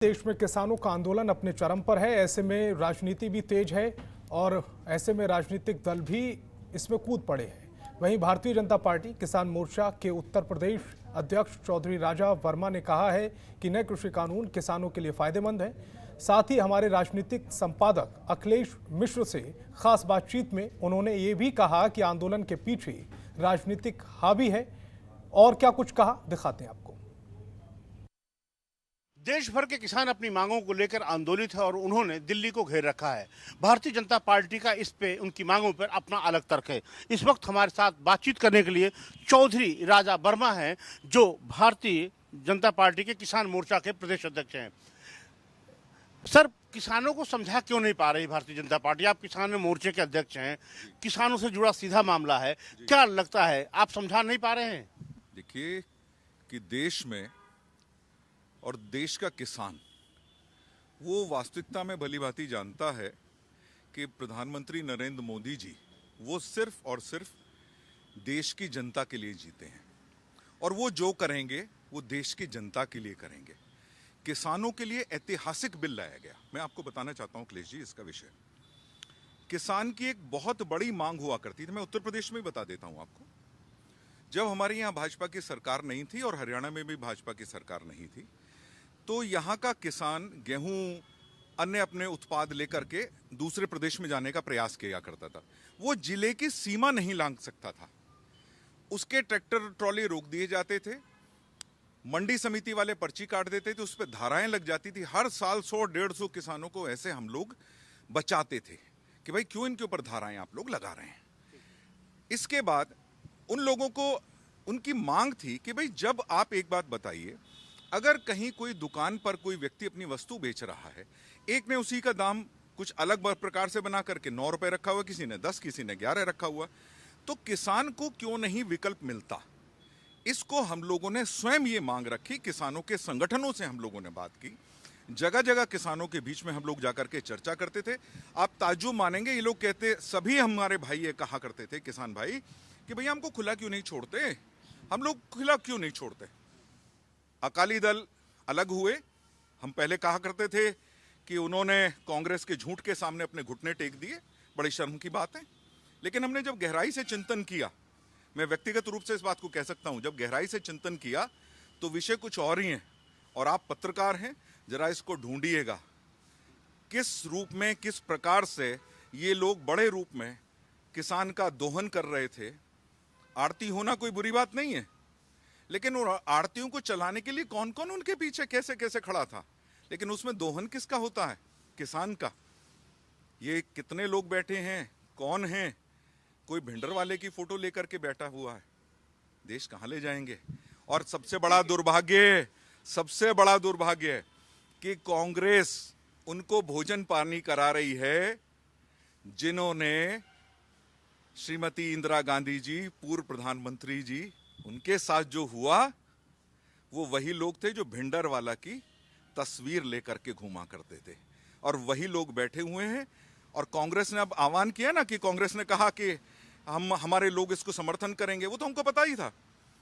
देश में किसानों का आंदोलन अपने चरम पर है। ऐसे में राजनीति भी तेज है और ऐसे में राजनीतिक दल भी इसमें कूद पड़े हैं। वहीं भारतीय जनता पार्टी किसान मोर्चा के उत्तर प्रदेश अध्यक्ष चौधरी राजा वर्मा ने कहा है कि नए कृषि कानून किसानों के लिए फायदेमंद है। साथ ही हमारे राजनीतिक संपादक अखिलेश मिश्र से खास बातचीत में उन्होंने ये भी कहा कि आंदोलन के पीछे राजनीतिक हावी है। और क्या कुछ कहा, दिखाते हैं आपको। देश भर के किसान अपनी मांगों को लेकर आंदोलित है और उन्होंने दिल्ली को घेर रखा है। भारतीय जनता पार्टी का इस पे उनकी मांगों पर अपना अलग तर्क है। इस वक्त हमारे साथ बातचीत करने के लिए चौधरी राजा वर्मा हैं, जो भारतीय जनता पार्टी के किसान मोर्चा के प्रदेश अध्यक्ष हैं। सर, किसानों को समझा क्यों नहीं पा रही भारतीय जनता पार्टी? आप किसान मोर्चे के अध्यक्ष हैं, किसानों से जुड़ा सीधा मामला है, क्या लगता है आप समझा नहीं पा रहे हैं? देखिए कि देश में और देश का किसान वो वास्तविकता में भलीभांति जानता है कि प्रधानमंत्री नरेंद्र मोदी जी वो सिर्फ और सिर्फ देश की जनता के लिए जीते हैं और वो जो करेंगे वो देश की जनता के लिए करेंगे। किसानों के लिए ऐतिहासिक बिल लाया गया। मैं आपको बताना चाहता हूं अखिलेश जी, इसका विषय किसान की एक बहुत बड़ी मांग हुआ करती थी। मैं उत्तर प्रदेश में बता देता हूं आपको। जब हमारे यहाँ भाजपा की सरकार नहीं थी और हरियाणा में भी भाजपा की सरकार नहीं थी, तो यहाँ का किसान गेहूं अन्य अपने उत्पाद लेकर के दूसरे प्रदेश में जाने का प्रयास किया करता था। वो जिले की सीमा नहीं लांघ सकता था, उसके ट्रैक्टर ट्रॉली रोक दिए जाते थे, मंडी समिति वाले पर्ची काट देते थे, उस पर धाराएं लग जाती थी। हर साल 100-150 किसानों को ऐसे हम लोग बचाते थे कि भाई क्यों इनके ऊपर धाराएं आप लोग लगा रहे हैं। इसके बाद उन लोगों को उनकी मांग थी कि भाई जब आप एक बात बताइए, अगर कहीं कोई दुकान पर कोई व्यक्ति अपनी वस्तु बेच रहा है, एक ने उसी का दाम कुछ अलग प्रकार से बना करके 9 रुपए रखा हुआ, किसी ने 10, किसी ने 11 रखा हुआ, तो किसान को क्यों नहीं विकल्प मिलता? इसको हम लोगों ने स्वयं ये मांग रखी। किसानों के संगठनों से हम लोगों ने बात की, जगह जगह किसानों के बीच में हम लोग जाकर के चर्चा करते थे। आप ताज्जुब मानेंगे, ये लोग कहते, सभी हमारे भाई ये कहा करते थे, किसान भाई, कि भैया हमको खुला क्यों नहीं छोड़ते, हम लोग खुला क्यों नहीं छोड़ते। अकाली दल अलग हुए। हम पहले कहा करते थे कि उन्होंने कांग्रेस के झूठ के सामने अपने घुटने टेक दिए, बड़ी शर्म की बात है। लेकिन हमने जब गहराई से चिंतन किया, मैं व्यक्तिगत रूप से इस बात को कह सकता हूं, जब गहराई से चिंतन किया तो विषय कुछ और ही है। और आप पत्रकार हैं, जरा इसको ढूंढिएगा किस रूप में, किस प्रकार से ये लोग बड़े रूप में किसान का दोहन कर रहे थे। आरती होना कोई बुरी बात नहीं है, लेकिन आरतियों को चलाने के लिए कौन कौन उनके पीछे कैसे कैसे खड़ा था, लेकिन उसमें दोहन किसका होता है? किसान का। ये कितने लोग बैठे हैं, कौन हैं? कोई भिंडर वाले की फोटो लेकर के बैठा हुआ है। देश कहां ले जाएंगे? और सबसे बड़ा दुर्भाग्य है कि कांग्रेस उनको भोजन पानी करा रही है जिन्होंने श्रीमती इंदिरा गांधी जी, पूर्व प्रधानमंत्री जी, उनके साथ जो हुआ वो वही लोग थे जो भिंडर वाला की तस्वीर लेकर के घूमा करते थे, और वही लोग बैठे हुए हैं। और कांग्रेस ने अब आह्वान किया ना, कि कांग्रेस ने कहा कि हमारे लोग इसको समर्थन करेंगे। वो तो हमको पता ही था,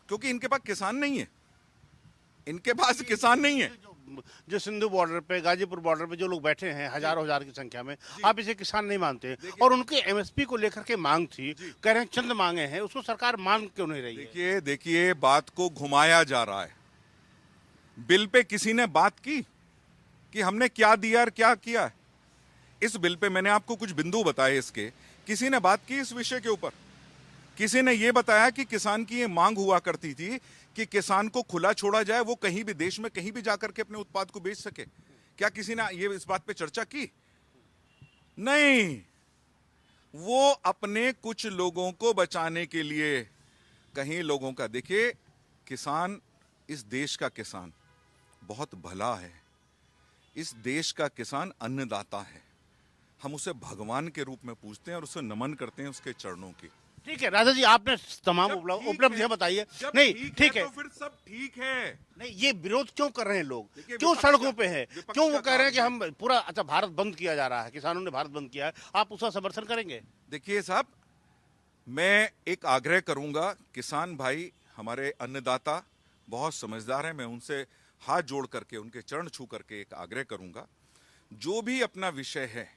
क्योंकि इनके पास किसान नहीं है, इनके पास किसान नहीं है। जो सिंधु बॉर्डर पे, गाजीपुर बॉर्डर पे जो लोग बैठे हैं हजारों हजार की संख्या में, आप इसे किसान नहीं मानते? और उनके एमएसपी को लेकर के मांग थी, कह रहे हैं चंद मांगे हैं, उसको सरकार मान क्यों नहीं रही है? देखिए बात को घुमाया जा रहा है। बिल पे किसी ने बात की कि हमने क्या दिया और क्या किया? इस बिल पे मैंने आपको कुछ बिंदु बताए, इसके किसी ने बात की इस विषय के ऊपर? किसी ने यह बताया कि किसान की ये मांग हुआ करती थी कि किसान को खुला छोड़ा जाए, वो कहीं भी देश में कहीं भी जाकर के अपने उत्पाद को बेच सके? क्या किसी ने ये इस बात पे चर्चा की? नहीं। वो अपने कुछ लोगों को बचाने के लिए, कहीं लोगों का, देखिए किसान, इस देश का किसान बहुत भला है। इस देश का किसान अन्नदाता है। हम उसे भगवान के रूप में पूजते हैं और उसे नमन करते हैं उसके चरणों की। ठीक है राजा जी, आपने तमाम उपलब्धियां बताई है। नहीं ठीक है, तो फिर सब ठीक है। नहीं, ये विरोध क्यों कर रहे हैं लोग? क्यों सड़कों पे है? क्यों वो कह रहे हैं कि हम पूरा, अच्छा भारत बंद किया जा रहा है, किसानों ने भारत बंद किया है, आप उसका समर्थन करेंगे? देखिए साहब, मैं एक आग्रह करूंगा, किसान भाई हमारे अन्नदाता बहुत समझदार हैं, मैं उनसे हाथ जोड़ करके उनके चरण छू करके एक आग्रह करूंगा, जो भी अपना विषय है,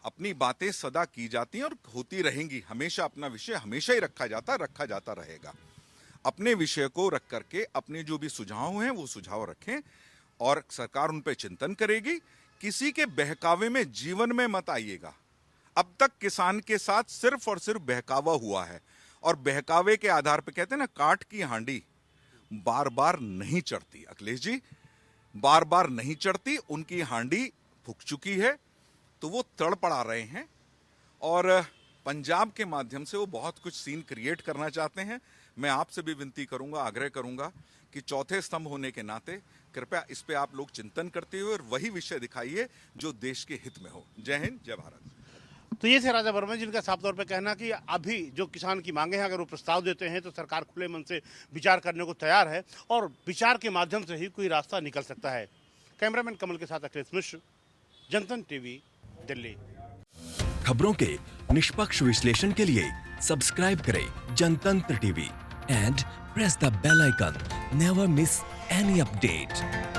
अपनी बातें सदा की जाती हैं और होती रहेंगी, हमेशा अपना विषय हमेशा ही रखा जाता रहेगा। अपने विषय को रख करके अपने जो भी सुझाव हैं वो सुझाव रखें और सरकार उन पर चिंतन करेगी। किसी के बहकावे में जीवन में मत आइएगा। अब तक किसान के साथ सिर्फ और सिर्फ बहकावा हुआ है और बहकावे के आधार पर कहते हैं ना, काठ की हांडी बार बार नहीं चढ़ती। अखिलेश जी, बार बार नहीं चढ़ती, उनकी हांडी फूक चुकी है, तो वो तड़पड़ा रहे हैं और पंजाब के माध्यम से वो बहुत कुछ सीन क्रिएट करना चाहते हैं। मैं आपसे भी विनती करूंगा, आग्रह करूंगा कि चौथे स्तंभ होने के नाते कृपया इस पे आप लोग चिंतन करते हुए और वही विषय दिखाइए जो देश के हित में हो। जय हिंद, जय भारत। तो ये थे राजा वर्मा, जिनका साफ तौर पे कहना कि अभी जो किसान की मांगे हैं, अगर वो प्रस्ताव देते हैं तो सरकार खुले मन से विचार करने को तैयार है और विचार के माध्यम से ही कोई रास्ता निकल सकता है। कैमरामैन कमल के साथ अखिलेश मिश्र, जनतन टीवी, दिल्ली। खबरों के निष्पक्ष विश्लेषण के लिए सब्सक्राइब करें Jantantra TV and press the bell icon. Never miss any update.